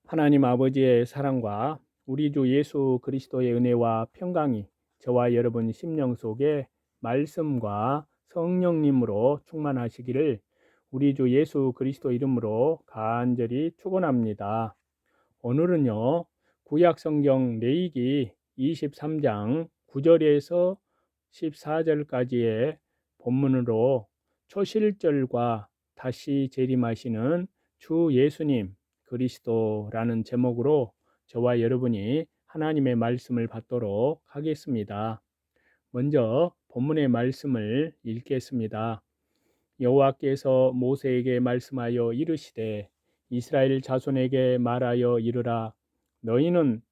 하나님 아버지의 사랑과 우리 주 예수 그리스도의 은혜와 평강이 저와 여러분 심령 속에 말씀과 성령님으로 충만하시기를 우리 주 예수 그리스도 이름으로 간절히 축원합니다. 오늘은요, 구약 성경 레위기 23장 9절에서 14절까지의 본문으로 초실절과 다시 재림하시는 주 예수님 그리스도라는 제목으로 저와 여러분이 하나님의 말씀을 받도록 하겠습니다. 먼저 본문의 말씀을 읽겠습니다. 여호와께서 모세에게 말씀하여 이르시되 이스라엘 자손에게 말하여 이르라. 너희는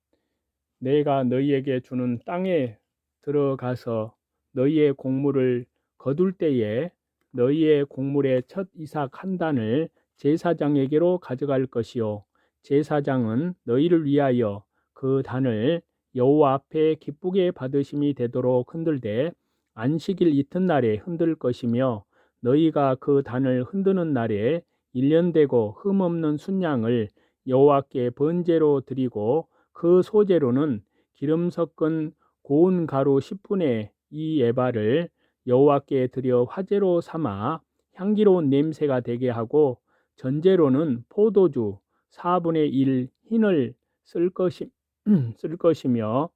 내가 너희에게 주는 땅에 들어가서 너희의 곡물을 거둘 때에 너희의 곡물의 첫 이삭 한 단을 제사장에게로 가져갈 것이요 제사장은 너희를 위하여 그 단을 여호와 앞에 기쁘게 받으심이 되도록 흔들되 안식일 이튿날에 흔들 것이며 너희가 그 단을 흔드는 날에 일년되고 흠없는 순양을 여호와께 번제로 드리고 그 소재로는 기름 섞은 고운 가루 10분의 2 에바를 여호와께 드려 화제로 삼아 향기로운 냄새가 되게 하고 전제로는 포도주 4분의 1 흰을 쓸 것이며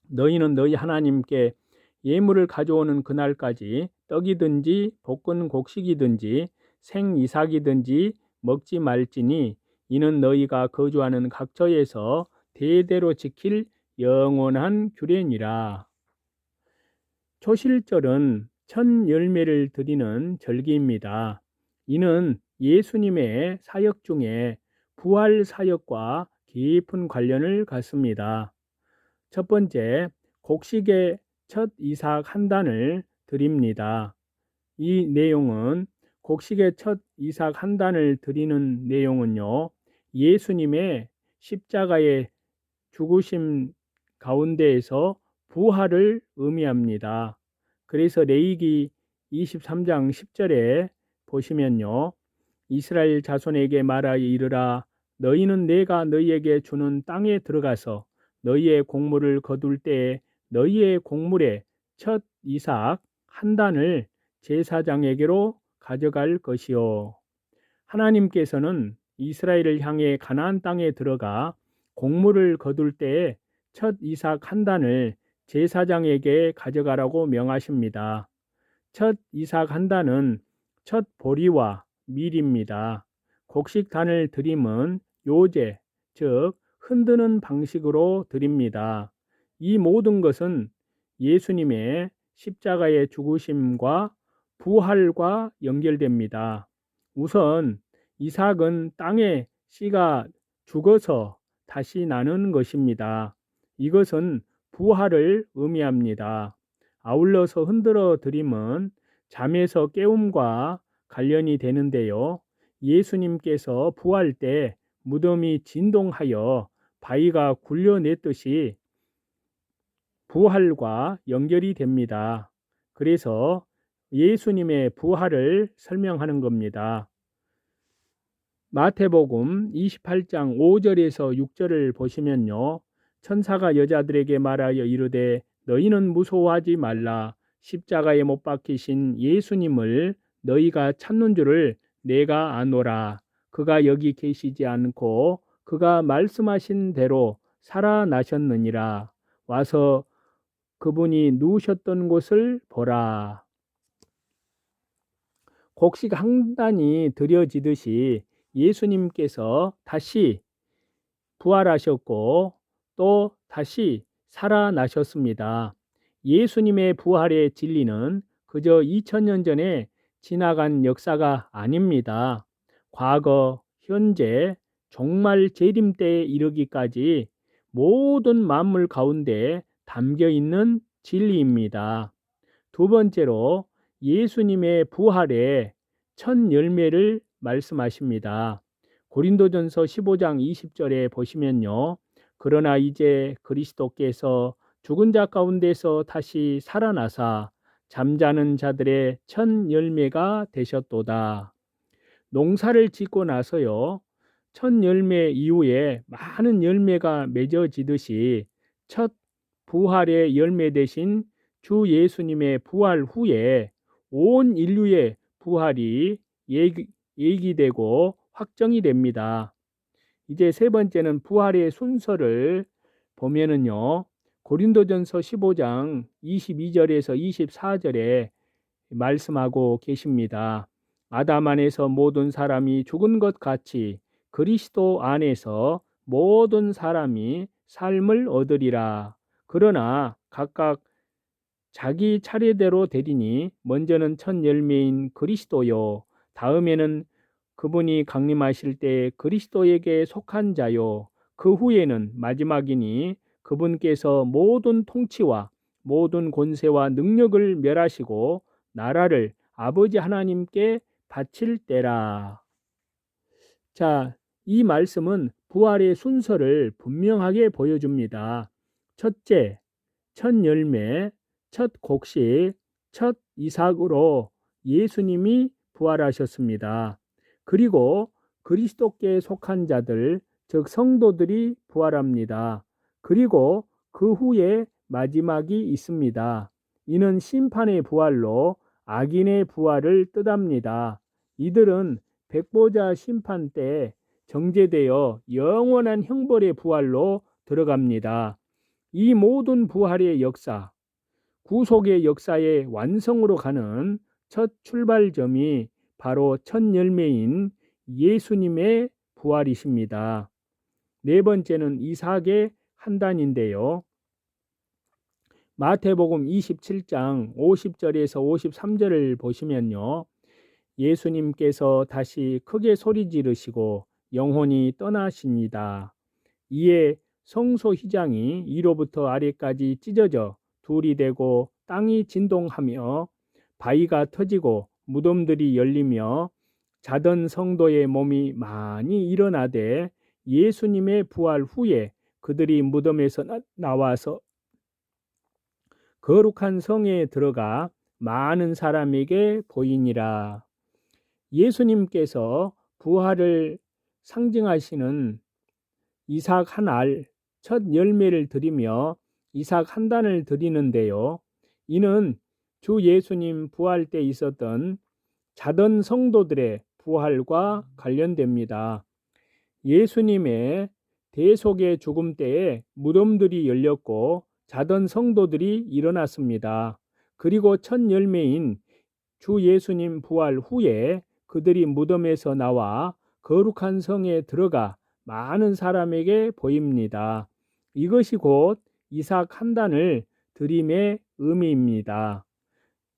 너희는 너희 하나님께 예물을 가져오는 그날까지 떡이든지 볶은 곡식이든지 생이삭이든지 먹지 말지니 이는 너희가 거주하는 각처에서 대대로 지킬 영원한 규례니라. 초실절은 첫 열매를 드리는 절기입니다. 이는 예수님의 사역 중에 부활 사역과 깊은 관련을 갖습니다. 첫 번째, 곡식의 첫 이삭 한 단을 드립니다. 이 내용은 곡식의 첫 이삭 한 단을 드리는 내용은요, 예수님의 십자가의 죽으심 가운데에서 부활을 의미합니다. 그래서 레위기 23장 10절에 보시면요, 이스라엘 자손에게 말하여 이르라. 너희는 내가 너희에게 주는 땅에 들어가서 너희의 곡물을 거둘 때에 너희의 곡물의 첫 이삭 한 단을 제사장에게로 가져갈 것이요. 하나님께서는 이스라엘을 향해 가나안 땅에 들어가 곡물을 거둘 때에 첫 이삭 한 단을 제사장에게 가져가라고 명하십니다. 첫 이삭 한 단은 첫 보리와 밀입니다. 곡식 단을 드림은 요제, 즉 흔드는 방식으로 드립니다. 이 모든 것은 예수님의 십자가의 죽으심과 부활과 연결됩니다. 우선 이삭은 땅에 씨가 죽어서 다시 나는 것입니다. 이것은 부활을 의미합니다. 아울러서 흔들어 드림은 잠에서 깨움과 관련이 되는데요. 예수님께서 부활 때 무덤이 진동하여 바위가 굴려냈듯이 부활과 연결이 됩니다. 그래서 예수님의 부활을 설명하는 겁니다. 마태복음 28장 5절에서 6절을 보시면요, 천사가 여자들에게 말하여 이르되 너희는 무서워하지 말라. 십자가에 못 박히신 예수님을 너희가 찾는 줄을 내가 아노라. 그가 여기 계시지 않고 그가 말씀하신 대로 살아나셨느니라. 와서 그분이 누우셨던 곳을 보라. 곡식 한 단이 드려지듯이 예수님께서 다시 부활하셨고 또 다시 살아나셨습니다. 예수님의 부활의 진리는 그저 2000년 전에 지나간 역사가 아닙니다. 과거, 현재, 종말 재림 때에 이르기까지 모든 만물 가운데 담겨 있는 진리입니다. 두 번째로 예수님의 부활의 첫 열매를 말씀하십니다. 고린도전서 15장 20절에 보시면요, 그러나 이제 그리스도께서 죽은 자 가운데서 다시 살아나사 잠자는 자들의 첫 열매가 되셨도다. 농사를 짓고 나서요, 첫 열매 이후에 많은 열매가 맺어지듯이 첫 부활의 열매 되신 주 예수님의 부활 후에 온 인류의 부활이 예기되고 확정이 됩니다. 이제 세 번째는 부활의 순서를 보면은요, 고린도전서 15장 22절에서 24절에 말씀하고 계십니다. 아담 안에서 모든 사람이 죽은 것 같이 그리스도 안에서 모든 사람이 삶을 얻으리라. 그러나 각각 자기 차례대로 되리니 먼저는 첫 열매인 그리스도요, 다음에는 그분이 강림하실 때 그리스도에게 속한 자요, 그 후에는 마지막이니 그분께서 모든 통치와 모든 권세와 능력을 멸하시고 나라를 아버지 하나님께 바칠 때라. 자, 이 말씀은 부활의 순서를 분명하게 보여줍니다. 첫째, 첫 열매, 첫 곡식, 첫 이삭으로 예수님이 부활하셨습니다. 그리고 그리스도께 속한 자들, 즉 성도들이 부활합니다. 그리고 그 후에 마지막이 있습니다. 이는 심판의 부활로 악인의 부활을 뜻합니다. 이들은 백보자 심판 때 정죄되어 영원한 형벌의 부활로 들어갑니다. 이 모든 부활의 역사, 구속의 역사의 완성으로 가는 첫 출발점이 바로 첫 열매인 예수님의 부활이십니다. 네 번째는 이삭의 한단인데요. 마태복음 27장 50절에서 53절을 보시면요, 예수님께서 다시 크게 소리 지르시고 영혼이 떠나십니다. 이에 성소 휘장이 위로부터 아래까지 찢어져 둘이 되고 땅이 진동하며 바위가 터지고 무덤들이 열리며 자던 성도의 몸이 많이 일어나되 예수님의 부활 후에 그들이 무덤에서 나와서 거룩한 성에 들어가 많은 사람에게 보이니라. 예수님께서 부활을 상징하시는 이삭 한 알, 첫 열매를 드리며 이삭 한 단을 드리는데요. 이는 주 예수님 부활 때 있었던 자던 성도들의 부활과 관련됩니다. 예수님의 대속의 죽음 때에 무덤들이 열렸고 자던 성도들이 일어났습니다. 그리고 첫 열매인 주 예수님 부활 후에 그들이 무덤에서 나와 거룩한 성에 들어가 많은 사람에게 보입니다. 이것이 곧 이삭 한 단을 드림의 의미입니다.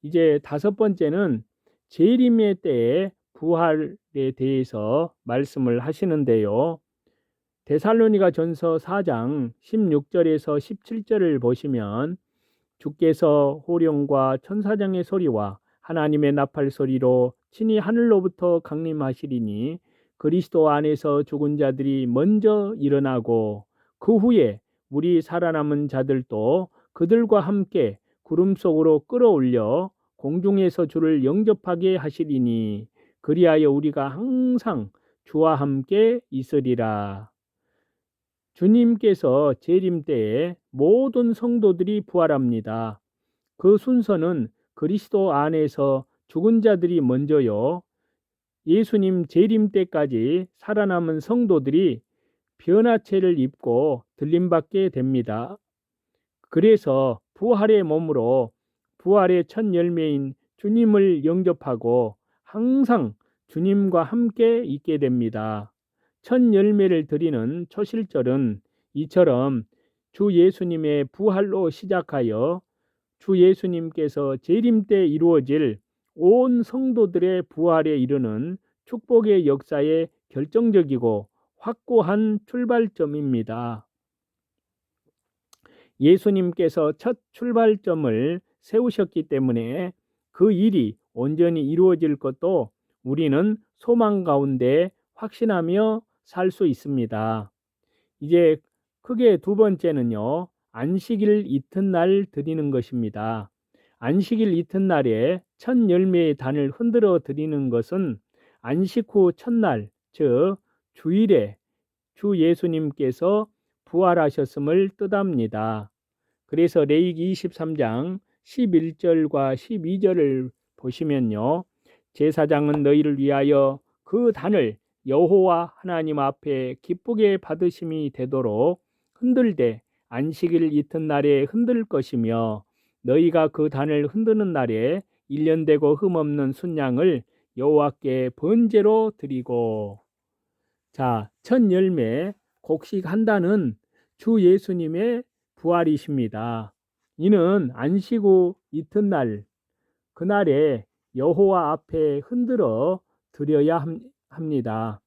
이제 다섯 번째는 재림의 때의 부활에 대해서 말씀을 하시는데요. 데살로니가 전서 4장 16절에서 17절을 보시면 주께서 호령과 천사장의 소리와 하나님의 나팔 소리로 친히 하늘로부터 강림하시리니 그리스도 안에서 죽은 자들이 먼저 일어나고 그 후에 우리 살아남은 자들도 그들과 함께 구름 속으로 끌어올려 공중에서 주를 영접하게 하시리니 그리하여 우리가 항상 주와 함께 있으리라. 주님께서 재림 때에 모든 성도들이 부활합니다. 그 순서는 그리스도 안에서 죽은 자들이 먼저요, 예수님 재림 때까지 살아남은 성도들이 변화체를 입고 들림받게 됩니다. 그래서 부활의 몸으로 부활의 첫 열매인 주님을 영접하고 항상 주님과 함께 있게 됩니다. 첫 열매를 드리는 초실절은 이처럼 주 예수님의 부활로 시작하여 주 예수님께서 재림 때 이루어질 온 성도들의 부활에 이르는 축복의 역사의 결정적이고 확고한 출발점입니다. 예수님께서 첫 출발점을 세우셨기 때문에 그 일이 온전히 이루어질 것도 우리는 소망 가운데 확신하며 살 수 있습니다. 이제 크게 두 번째는요, 안식일 이튿날 드리는 것입니다. 안식일 이튿날에 첫 열매의 단을 흔들어 드리는 것은 안식 후 첫날, 즉 주일에 주 예수님께서 부활하셨음을 뜻합니다. 그래서 레위기 23장 11절과 12절을 보시면요. 제사장은 너희를 위하여 그 단을 여호와 하나님 앞에 기쁘게 받으심이 되도록 흔들되 안식일 이튿날에 흔들 것이며 너희가 그 단을 흔드는 날에 1년 되고 흠없는 순양을 여호와께 번제로 드리고. 자, 첫 열매 곡식 한 단은 주 예수님의 부활이십니다. 이는 안식 후 이튿날 그날에 여호와 앞에 흔들어 드려야 합니다.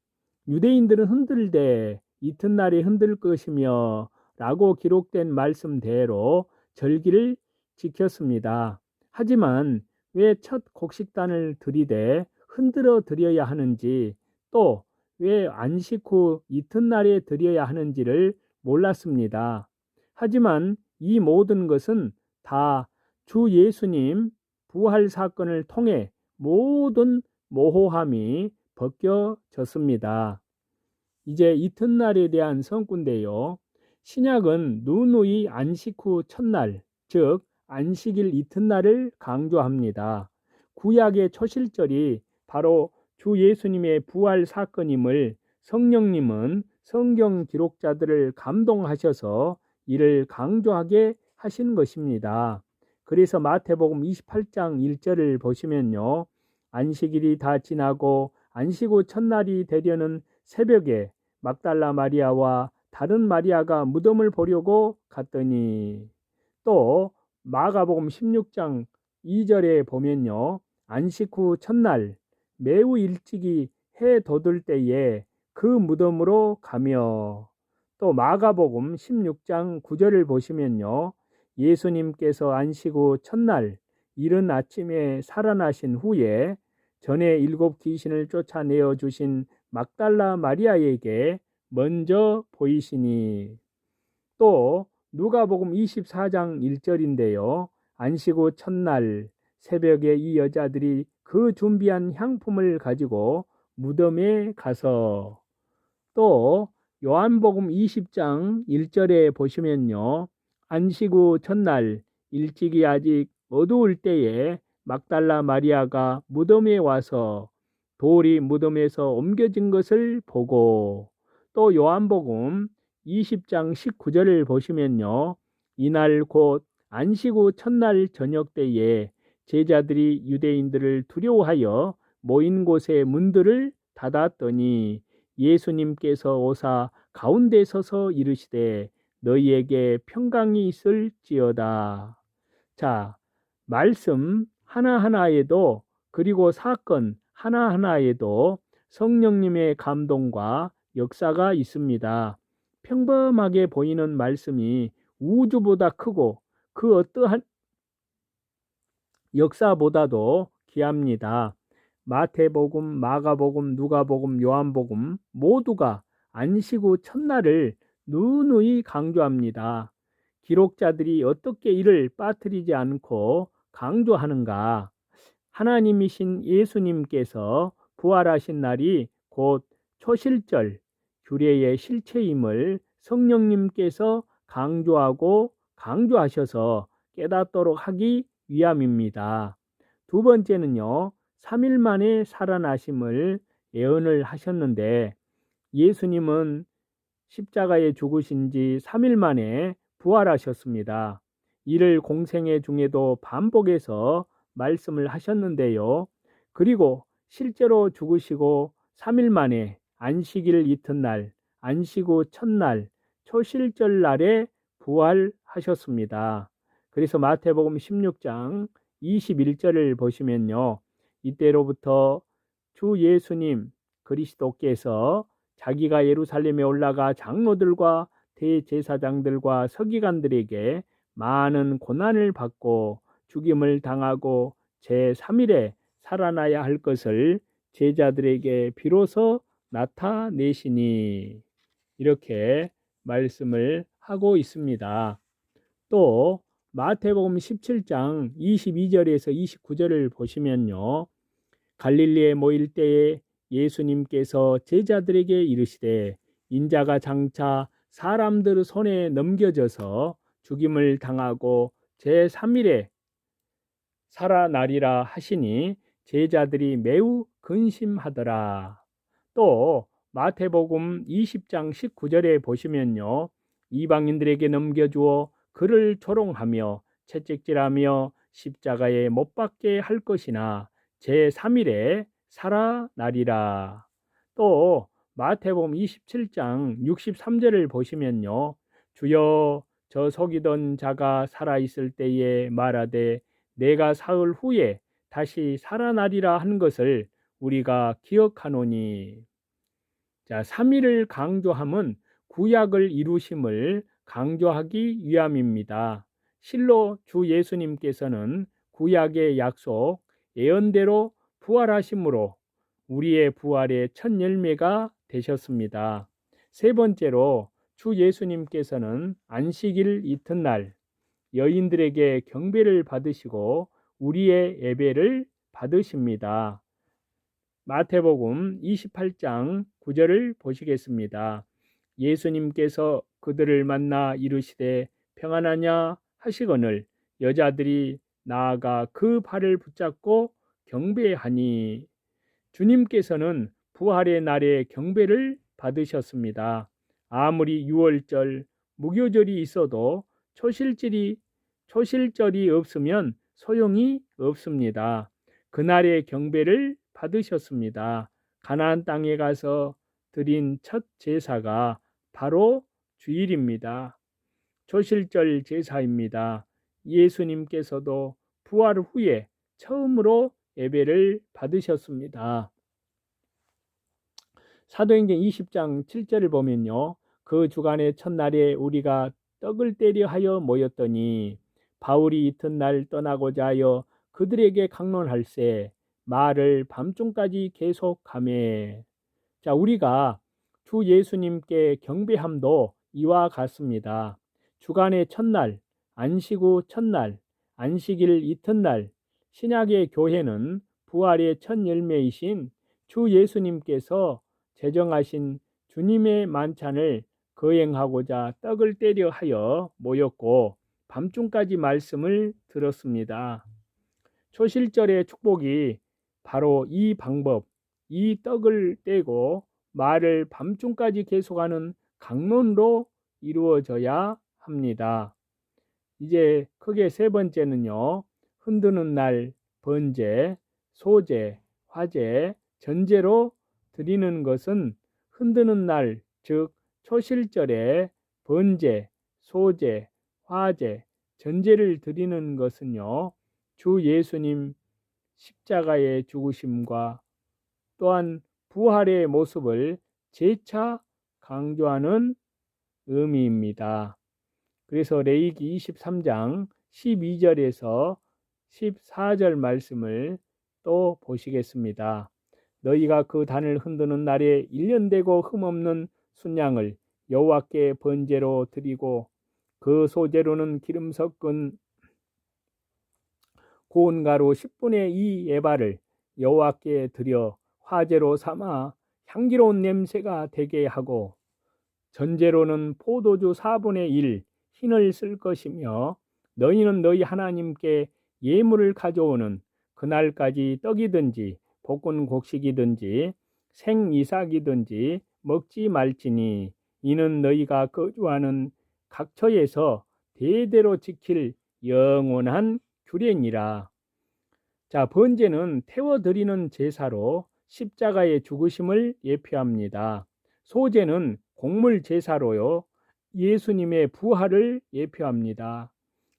유대인들은 흔들되 이튿날에 흔들 것이며 라고 기록된 말씀대로 절기를 지켰습니다. 하지만 왜 첫 곡식단을 드리되 흔들어 드려야 하는지, 또 왜 안식 후 이튿날에 드려야 하는지를 몰랐습니다. 하지만 이 모든 것은 다 주 예수님 부활 사건을 통해 모든 모호함이 벗겨졌습니다. 이제 이튿날에 대한 성구인데요. 신약은 누누이 안식 후 첫날, 즉 안식일 이튿날을 강조합니다. 구약의 초실절이 바로 주 예수님의 부활 사건임을 성령님은 성경 기록자들을 감동하셔서 이를 강조하게 하신 것입니다. 그래서 마태복음 28장 1절을 보시면요. 안식일이 다 지나고 안식 후 첫날이 되려는 새벽에 막달라 마리아와 다른 마리아가 무덤을 보려고 갔더니, 또 마가복음 16장 2절에 보면요. 안식 후 첫날 매우 일찍이 해 돋을 때에 그 무덤으로 가며, 또 마가복음 16장 9절을 보시면요. 예수님께서 안식 후 첫날 이른 아침에 살아나신 후에 전에 7 귀신을 쫓아내어 주신 막달라 마리아에게 먼저 보이시니, 또 누가복음 24장 1절인데요. 안식 후 첫날 새벽에 이 여자들이 그 준비한 향품을 가지고 무덤에 가서, 또 요한복음 20장 1절에 보시면요. 안식 후 첫날 일찍이 아직 어두울 때에 막달라 마리아가 무덤에 와서 돌이 무덤에서 옮겨진 것을 보고, 또 요한복음 20장 19절을 보시면요. 이날 곧 안식 후 첫날 저녁 때에 제자들이 유대인들을 두려워하여 모인 곳의 문들을 닫았더니 예수님께서 오사 가운데 서서 이르시되 너희에게 평강이 있을지어다. 자, 말씀 하나하나에도, 그리고 사건 하나하나에도 성령님의 감동과 역사가 있습니다. 평범하게 보이는 말씀이 우주보다 크고 그 어떠한 역사보다도 귀합니다. 마태복음, 마가복음, 누가복음, 요한복음 모두가 안식 후 첫날을 누누이 강조합니다. 기록자들이 어떻게 이를 빠뜨리지 않고 강조하는가? 하나님이신 예수님께서 부활하신 날이 곧 초실절, 규례의 실체임을 성령님께서 강조하고 강조하셔서 깨닫도록 하기 위함입니다. 두 번째는요, 3일 만에 살아나심을 예언을 하셨는데, 예수님은 십자가에 죽으신 지 3일 만에 부활하셨습니다. 이를 공생애 중에도 반복해서 말씀을 하셨는데요. 그리고 실제로 죽으시고 3일 만에 안식일 이튿날, 안식 후 첫날, 초실절 날에 부활하셨습니다. 그래서 마태복음 16장 21절을 보시면요. 이때로부터 주 예수님 그리스도께서 자기가 예루살렘에 올라가 장로들과 대제사장들과 서기관들에게 많은 고난을 받고 죽임을 당하고 제3일에 살아나야 할 것을 제자들에게 비로소 나타내시니, 이렇게 말씀을 하고 있습니다. 또 마태복음 17장 22절에서 29절을 보시면요. 갈릴리에 모일 때에 예수님께서 제자들에게 이르시되 인자가 장차 사람들 손에 넘겨져서 죽임을 당하고 제3일에 살아나리라 하시니 제자들이 매우 근심하더라. 또 마태복음 20장 19절에 보시면요, 이방인들에게 넘겨주어 그를 조롱하며 채찍질하며 십자가에 못 박게 할 것이나 제3일에 살아나리라. 또 마태복음 27장 63절을 보시면요, 주여 저 속이던 자가 살아있을 때에 말하되 내가 사흘 후에 다시 살아나리라 한 것을 우리가 기억하노니. 자, 3일을 강조함은 구약을 이루심을 강조하기 위함입니다. 실로 주 예수님께서는 구약의 약속, 예언대로 부활하심으로 우리의 부활의 첫 열매가 되셨습니다. 세 번째로 주 예수님께서는 안식일 이튿날 여인들에게 경배를 받으시고 우리의 예배를 받으십니다. 마태복음 28장 9절을 보시겠습니다. 예수님께서 그들을 만나 이르시되 평안하냐 하시거늘 여자들이 나아가 그 발을 붙잡고 경배하니. 주님께서는 부활의 날에 경배를 받으셨습니다. 아무리 유월절, 무교절이 있어도 초실절이 없으면 소용이 없습니다. 그날의 경배를 받으셨습니다. 가나안 땅에 가서 드린 첫 제사가 바로 주일입니다. 초실절 제사입니다. 예수님께서도 부활 후에 처음으로 예배를 받으셨습니다. 사도행전 20장 7절을 보면요, 그 주간의 첫날에 우리가 떡을 떼려 하여 모였더니 바울이 이튿날 떠나고자 하여 그들에게 강론할세 말을 밤중까지 계속하매. 자, 우리가 주 예수님께 경배함도 이와 같습니다. 주간의 첫날, 안식 후 첫날, 안식일 이튿날, 신약의 교회는 부활의 첫 열매이신 주 예수님께서 제정하신 주님의 만찬을 거행하고자 떡을 떼려 하여 모였고 밤중까지 말씀을 들었습니다. 초실절의 축복이 바로 이 방법, 이 떡을 떼고 말을 밤중까지 계속하는 강론으로 이루어져야 합니다. 이제 크게 세 번째는요, 흔드는 날 번제, 소제, 화제, 전제로 드리는 것은 흔드는 날, 즉 초실절에 번제, 소제, 화제, 전제를 드리는 것은요, 주 예수님 십자가의 죽으심과 또한 부활의 모습을 재차 강조하는 의미입니다. 그래서 레위기 23장 12절에서 14절 말씀을 또 보시겠습니다. 너희가 그 단을 흔드는 날에 1년 되고 흠없는 순양을 여호와께 번제로 드리고 그 소제로는 기름 섞은 고운 가루 10분의 2 에바를 여호와께 드려 화제로 삼아 향기로운 냄새가 되게 하고 전제로는 포도주 4분의 1 흰을 쓸 것이며 너희는 너희 하나님께 예물을 가져오는 그날까지 떡이든지 볶은 곡식이든지 생이삭이든지 먹지 말지니 이는 너희가 거주하는 각처에서 대대로 지킬 영원한 규례니라. 자, 번제는 태워드리는 제사로 십자가의 죽으심을 예표합니다. 소제는 곡물 제사로요, 예수님의 부활을 예표합니다.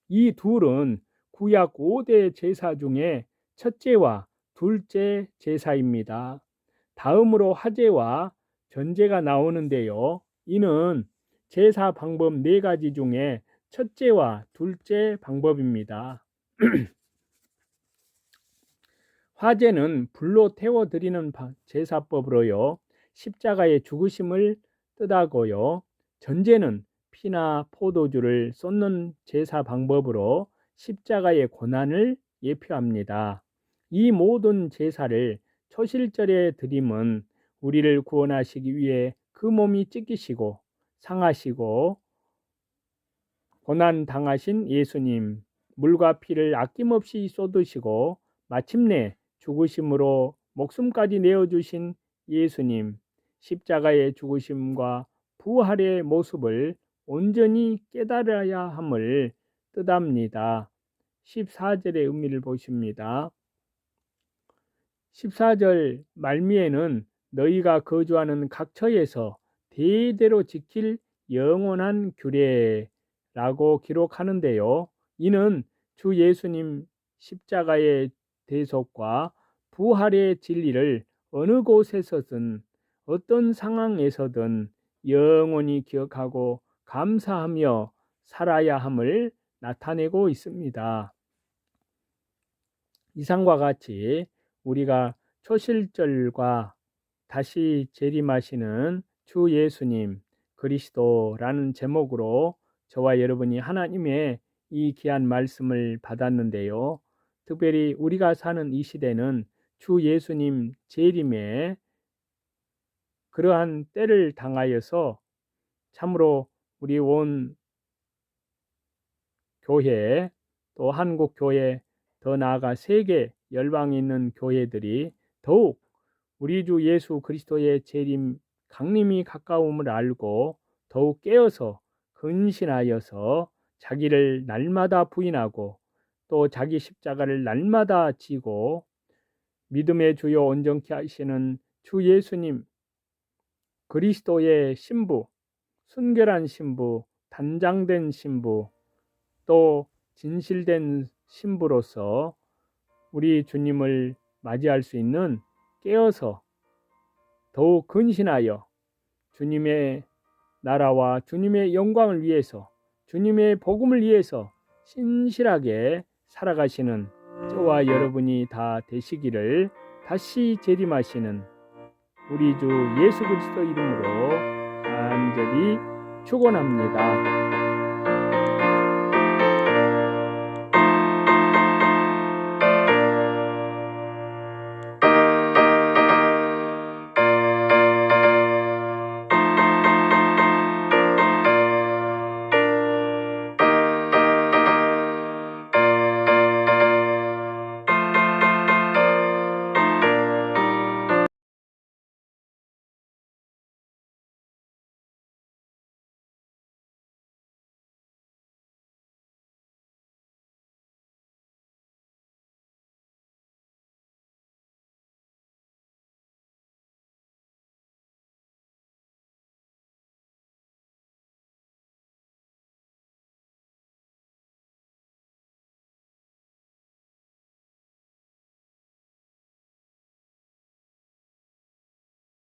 이 둘은 구약 5대 제사 중에 첫째와 둘째 제사입니다. 다음으로 화제와 전제가 나오는데요, 이는 제사 방법 4가지 중에 첫째와 둘째 방법입니다. 화제는 불로 태워드리는 제사법으로요, 십자가의 죽으심을 뜻하고요, 전제는 피나 포도주를 쏟는 제사 방법으로 십자가의 고난을 예표합니다. 이 모든 제사를 초실절의 드림은 우리를 구원하시기 위해 그 몸이 찢기시고 상하시고 고난 당하신 예수님, 물과 피를 아낌없이 쏟으시고 마침내 죽으심으로 목숨까지 내어주신 예수님, 십자가의 죽으심과 부활의 모습을 온전히 깨달아야 함을 뜻합니다. 14절의 의미를 보십니다. 14절 말미에는 너희가 거주하는 각처에서 대대로 지킬 영원한 규례라고 기록하는데요. 이는 주 예수님 십자가의 대속과 부활의 진리를 어느 곳에서든 어떤 상황에서든 영원히 기억하고 감사하며 살아야 함을 나타내고 있습니다. 이상과 같이 우리가 초실절과 다시 재림하시는 주 예수님 그리스도라는 제목으로 저와 여러분이 하나님의 이 귀한 말씀을 받았는데요. 특별히 우리가 사는 이 시대는 주 예수님 재림에 그러한 때를 당하여서 참으로 우리 온 교회 또 한국 교회 더 나아가 세계 열방에 있는 교회들이 더욱 우리 주 예수 그리스도의 재림 강림이 가까움을 알고 더욱 깨어서 근신하여서 자기를 날마다 부인하고 또 자기 십자가를 날마다 지고 믿음의 주요 온전케 하시는 주 예수님 그리스도의 신부, 순결한 신부, 단장된 신부, 또 진실된 신부로서 우리 주님을 맞이할 수 있는 깨어서 더욱 근신하여 주님의 나라와 주님의 영광을 위해서 주님의 복음을 위해서 신실하게 살아가시는 저와 여러분이 다 되시기를 다시 재림하시는 우리 주 예수 그리스도 이름으로 간절히 축원합니다.